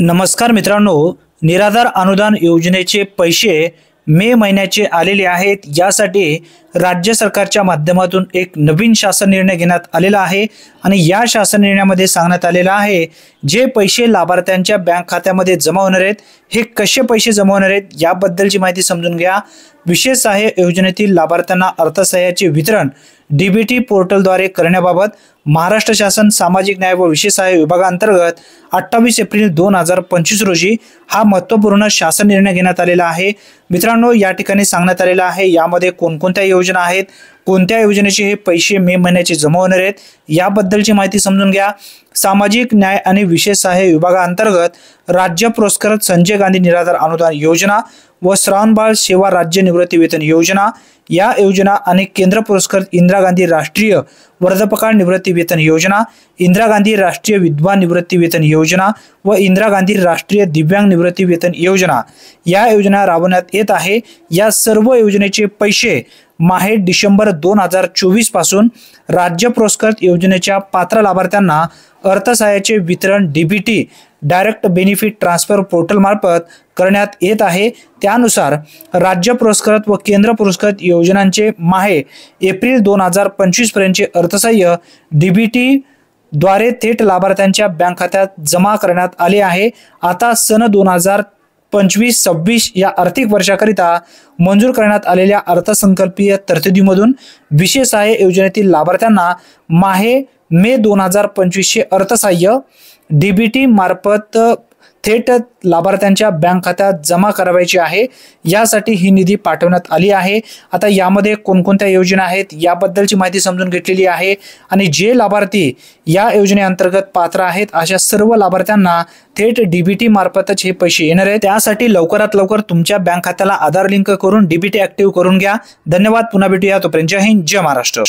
नमस्कार मित्रांनो, निराधार अनुदान योजनेचे पैसे मे महिन्याचे आलेले आहेत। यासाठी राज्य सरकारच्या माध्यमातून एक नवीन शासन निर्णय घेण्यात आलेला आहे आणि या शासन निर्णयामध्ये सांगण्यात आलेलं आहे जे पैसे लाभार्थ्यांच्या बँक खात्यामध्ये जमा होणार आहेत हे कसे पैसे जमा होणार आहेत याबद्दलची माहिती समजून घ्या। विशेष सहाय्य योजनेतील लाभार्थ्यांना अर्थसहाय्याचे वितरण डीबीटी पोर्टलद्वारे करण्याबाबत महाराष्ट्र शासन सामाजिक न्याय व विशेष सहाय्य विभागांतर्गत 28 एप्रिल 2025 रोजी हा महत्त्वपूर्ण शासन निर्णय घेण्यात आलेला आहे। मित्रांनो, या ठिकाणी सांगण्यात आलेलं आहे यामध्ये कोणकोणत्या योजना आहेत, कोणत्या योजनेचे हे पैसे मे महिन्याचे जमा होणार आहेत याबद्दलची माहिती समजून घ्या। सामाजिक न्याय आणि विशेष सहाय्य विभागांतर्गत राज्य पुरस्कृत संजय गांधी निराधार अनुदान योजना व श्रावणबाळ सेवा राज्य निवृत्ती वेतन योजना या योजना आणि केंद्र पुरस्कृत इंदिरा गांधी राष्ट्रीय वर्धापकाळ निवृत्ती वेतन योजना, इंदिरा गांधी राष्ट्रीय विधवा निवृत्ती वेतन योजना व इंदिरा गांधी राष्ट्रीय दिव्यांग निवृत्ती वेतन योजना या योजना राबवण्यात येत आहे। या सर्व योजनेचे पैसे माहे डिसेंबर 2024 पासून राज्य पुरस्कृत योजनेच्या पात्र लाभार्थ्यांना अर्थसहाय्याचे वितरण DBT direct benefit transfer portal मार्फत करण्यात येत आहे। त्यानुसार राज्य पुरस्कृत व केंद्र पुरस्कृत योजनांचे माहे एप्रिल 2025 पर्यंतचे अर्थसहाय्य डीबीटी द्वारे थेट लाभार्थ्यांच्या बँक खात्यात जमा करण्यात आले आहे। आता सन 2025-26 या आर्थिक वर्षाकरिता मंजूर करण्यात आलेल्या अर्थसंकल्पीय तरतुदीमधून विशेष सहाय्य योजनेतील लाभार्थ्यांना माहे मे 2025 चे अर्थसहाय्य डीबीटी मार्फत थेट लाभार्थ्यांच्या बँक खात्यात जमा करावायची आहे। यासाठी ही निधी पाठवण्यात आली आहे। आता यामध्ये कोणकोणत्या योजना आहेत याबद्दलची माहिती समजून घेतलेली आहे आणि जे लाभार्थी या योजनेअंतर्गत पात्र आहेत अशा सर्व लाभार्थ्यांना थेट डीबीटी मार्फतच हे पैसे येणार आहेत। त्यासाठी लवकरात लवकर तुमच्या बँक खात्याला आधार लिंक करून डीबीटी ऍक्टिव्ह करून घ्या। धन्यवाद, पुन्हा भेटूया, तोपर्यंत जय हिंद, जय महाराष्ट्र।